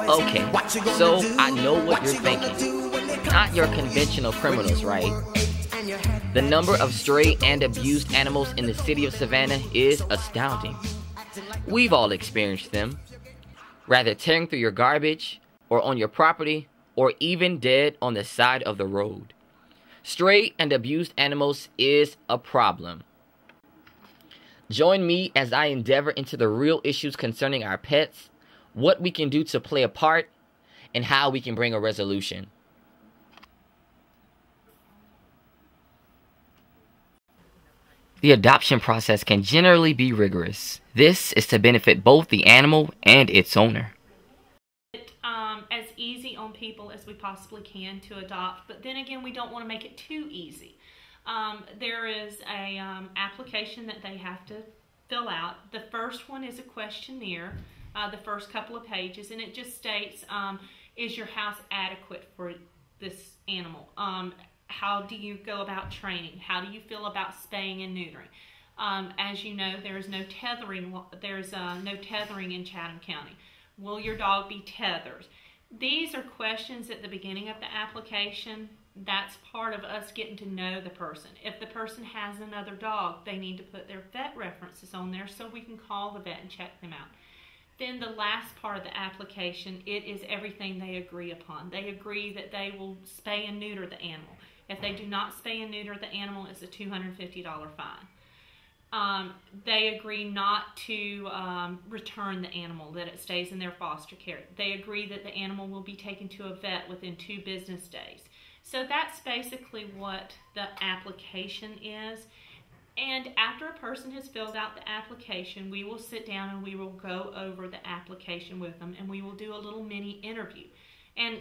Okay, so I know what you're thinking. Not your conventional criminals, right? The number of stray and abused animals in the city of Savannah is astounding. We've all experienced them, rather tearing through your garbage, or on your property, or even dead on the side of the road. Stray and abused animals is a problem. Join me as I endeavor into the real issues concerning our pets, what we can do to play a part, and how we can bring a resolution. The adoption process can generally be rigorous. This is to benefit both the animal and its owner. As easy on people as we possibly can to adopt, but then again, we don't want to make it too easy. There is a application that they have to fill out. The first one is a questionnaire, the first couple of pages, and it just states, is your house adequate for this animal? How do you go about training? How do you feel about spaying and neutering? As you know, there is no tethering. There's no tethering in Chatham County. Will your dog be tethered? These are questions at the beginning of the application. That's part of us getting to know the person. If the person has another dog, they need to put their vet references on there so we can call the vet and check them out. Then the last part of the application, it is everything they agree upon. They agree that they will spay and neuter the animal. If they do not spay and neuter the animal, it's a $250 fine. They agree not to return the animal, that it stays in their foster care. They agree that the animal will be taken to a vet within 2 business days. So that's basically what the application is. And after a person has filled out the application, we will sit down and we will go over the application with them, and we will do a little mini interview. And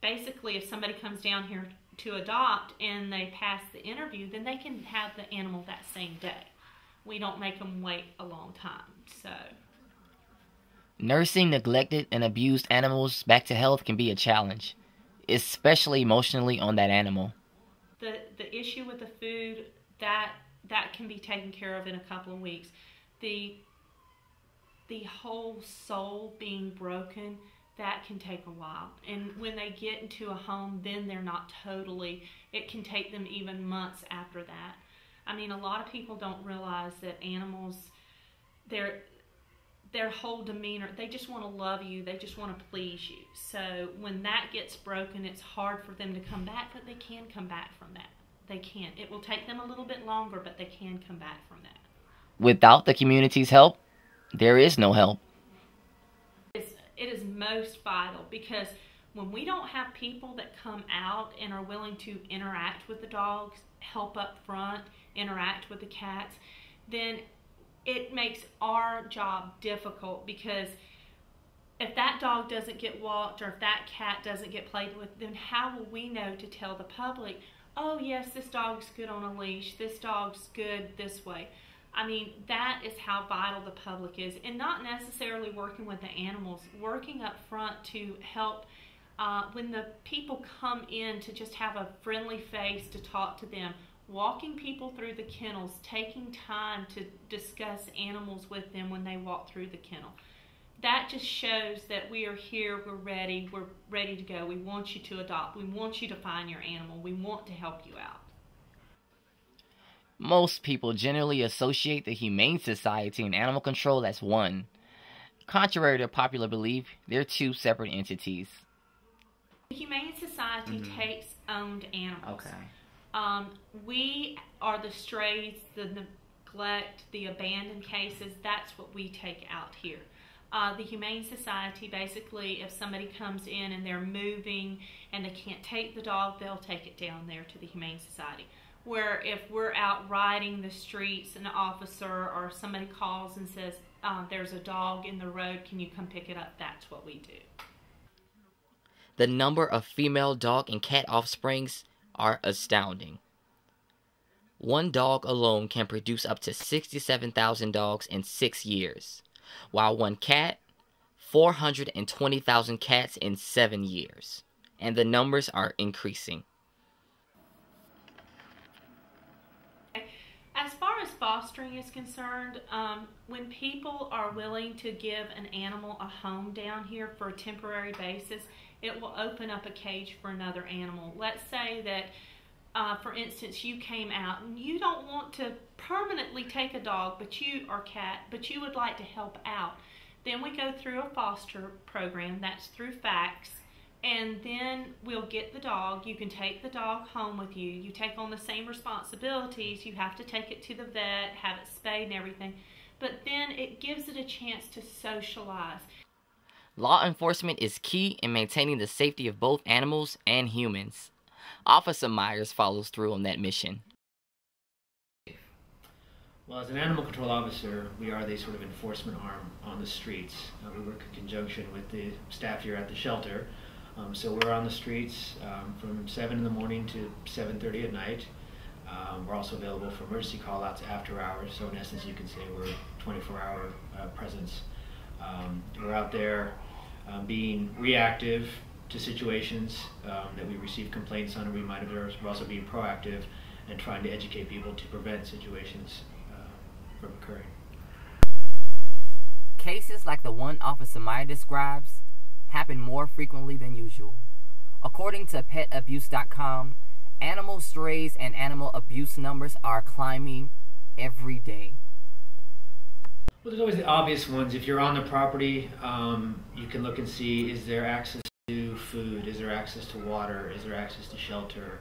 basically, if somebody comes down here to adopt and they pass the interview, then they can have the animal that same day. We don't make them wait a long time. So, nursing neglected and abused animals back to health can be a challenge, especially emotionally on that animal. The issue with the food, that can be taken care of in a couple of weeks. The whole soul being broken, that can take a while. And when they get into a home, then they're not totally, it can take them even months after that. I mean, a lot of people don't realize that animals, their whole demeanor, they just want to love you, they just want to please you. So when that gets broken, it's hard for them to come back, but they can come back from that. They can. It will take them a little bit longer, but they can come back from that. Without the community's help, there is no help. It is most vital, because when we don't have people that come out and are willing to interact with the dogs, help up front, interact with the cats, then it makes our job difficult, because if that dog doesn't get walked or if that cat doesn't get played with, then how will we know to tell the public, oh yes, this dog's good on a leash, this dog's good this way? I mean, that is how vital the public is, and not necessarily working with the animals, working up front to help when the people come in, to just have a friendly face to talk to them, walking people through the kennels, taking time to discuss animals with them when they walk through the kennel. That just shows that we are here, we're ready to go. We want you to adopt. We want you to find your animal. We want to help you out. Most people generally associate the Humane Society and animal control as one. Contrary to popular belief, they're 2 separate entities. The Humane Society takes owned animals. Okay. We are the strays, the neglect, the abandoned cases. That's what we take out here. The Humane Society, basically, if somebody comes in and they're moving and they can't take the dog, they'll take it down there to the Humane Society. Where if we're out riding the streets, an officer or somebody calls and says, there's a dog in the road, can you come pick it up? That's what we do. The number of female dog and cat offsprings are astounding. One dog alone can produce up to 67,000 dogs in 6 years, while one cat, 420,000 cats in 7 years. And the numbers are increasing. As far as fostering is concerned, when people are willing to give an animal a home down here for a temporary basis, it will open up a cage for another animal. Let's say that, for instance, you came out and you don't want to permanently take a dog or cat, but you would like to help out. Then we go through a foster program. That's through FACS. And then we'll get the dog. You can take the dog home with you. You take on the same responsibilities. You have to take it to the vet, have it spayed and everything. But then it gives it a chance to socialize. Law enforcement is key in maintaining the safety of both animals and humans. Officer Myers follows through on that mission. Well, as an animal control officer, we are the sort of enforcement arm on the streets. We work in conjunction with the staff here at the shelter. So we're on the streets from 7 in the morning to 7:30 at night. We're also available for emergency call-outs after hours. So in essence, you can say we're 24-hour presence. We're out there being reactive to situations that we receive complaints on or we might observe. We're also being proactive and trying to educate people to prevent situations from occurring. Cases like the one Officer Meyer describes happen more frequently than usual. According to PetAbuse.com, animal strays and animal abuse numbers are climbing every day. Well, there's always the obvious ones. If you're on the property, you can look and see, is there access to food? Is there access to water? Is there access to shelter?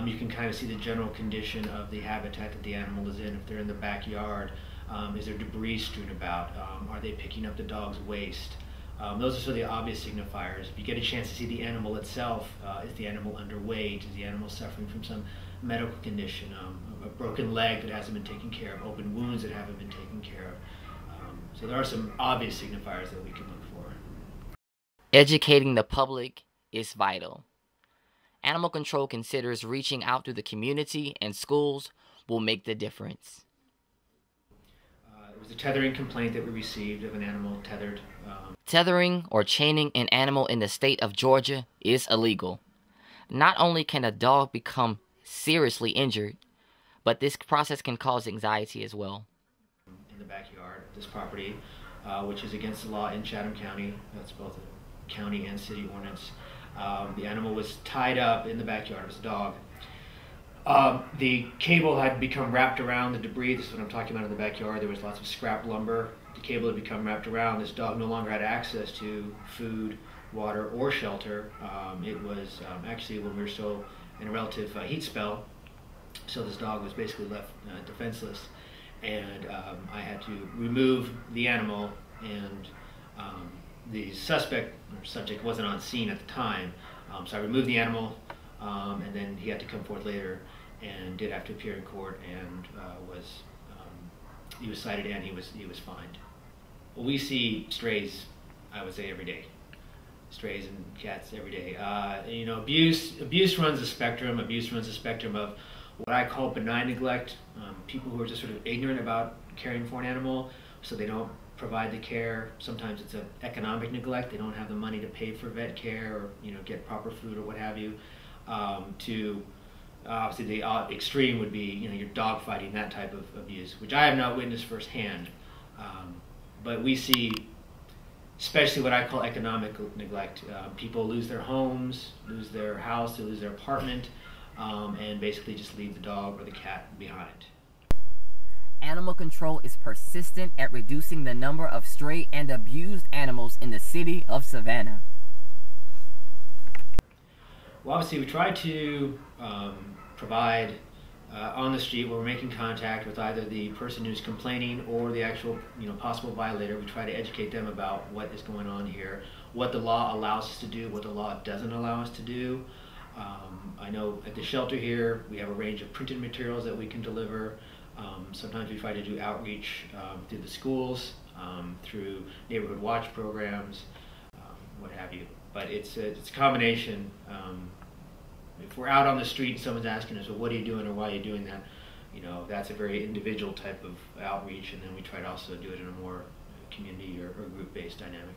You can kind of see the general condition of the habitat that the animal is in. If they're in the backyard, is there debris strewn about? Are they picking up the dog's waste? Those are sort of the obvious signifiers. If you get a chance to see the animal itself, is the animal underweight? Is the animal suffering from some medical condition? A broken leg that hasn't been taken care of? Open wounds that haven't been taken care of? So there are some obvious signifiers that we can look for. Educating the public is vital. Animal control considers reaching out to the community and schools will make the difference. It was a tethering complaint that we received of an animal tethered. Tethering or chaining an animal in the state of Georgia is illegal. Not only can a dog become seriously injured, but this process can cause anxiety as well. In the backyard of this property, which is against the law in Chatham County. That's both a county and city ordinance. The animal was tied up in the backyard. It was a dog. The cable had become wrapped around the debris. This is what I'm talking about in the backyard. There was lots of scrap lumber. The cable had become wrapped around. This dog no longer had access to food, water, or shelter. It was actually when we were still in a relative heat spell, so this dog was basically left defenseless. And I had to remove the animal, and the suspect or subject wasn't on scene at the time. So I removed the animal, and then he had to come forth later and did have to appear in court, and he was cited and he was fined. Well, we see strays, I would say, every day. Strays and cats every day. You know, abuse runs a spectrum. Abuse runs a spectrum of what I call benign neglect. People who are just sort of ignorant about caring for an animal, so they don't provide the care. Sometimes it's an economic neglect. They don't have the money to pay for vet care or get proper food or what have you. To obviously the extreme would be you're dog fighting, that type of abuse, which I have not witnessed firsthand. But we see, especially what I call economic neglect. People lose their homes, lose their house, they lose their apartment, and basically just leave the dog or the cat behind. Animal control is persistent at reducing the number of stray and abused animals in the city of Savannah. Well, obviously we try to provide on the street where we're making contact with either the person who's complaining or the actual possible violator. We try to educate them about what is going on here, what the law allows us to do, what the law doesn't allow us to do. I know at the shelter here we have a range of printed materials that we can deliver. Sometimes we try to do outreach through the schools, through neighborhood watch programs, what have you. But it's a combination. If we're out on the street and someone's asking us, well, what are you doing or why are you doing that? That's a very individual type of outreach, and then we try to also do it in a more community or group-based dynamic.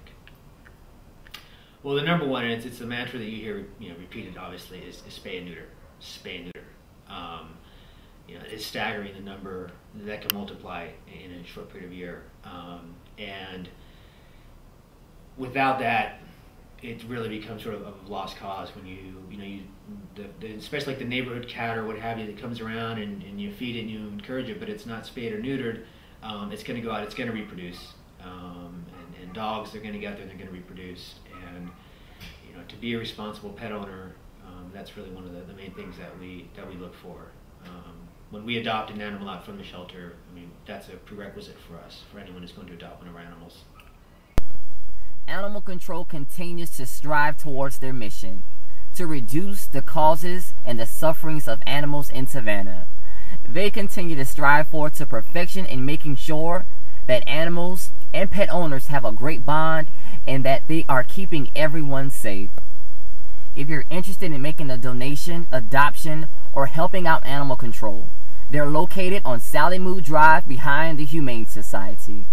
Well, the number one, and it's a mantra that you hear repeated, obviously, is spay and neuter. Spay and neuter. it's staggering the number that can multiply in a short period of a year. And without that, it really becomes sort of a lost cause when especially like the neighborhood cat or what have you that comes around and you feed it and you encourage it, but it's not spayed or neutered. It's going to go out, it's going to reproduce. And dogs, they're going to get out there and they're going to reproduce. And to be a responsible pet owner, that's really one of the main things that we look for. When we adopt an animal out from the shelter, I mean, that's a prerequisite for us, for anyone who's going to adopt one of our animals. Animal control continues to strive towards their mission, to reduce the causes and the sufferings of animals in Savannah. They continue to strive forward to perfection in making sure that animals and pet owners have a great bond and that they are keeping everyone safe. If you're interested in making a donation, adoption, or helping out animal control, they're located on Sally Moo Drive behind the Humane Society.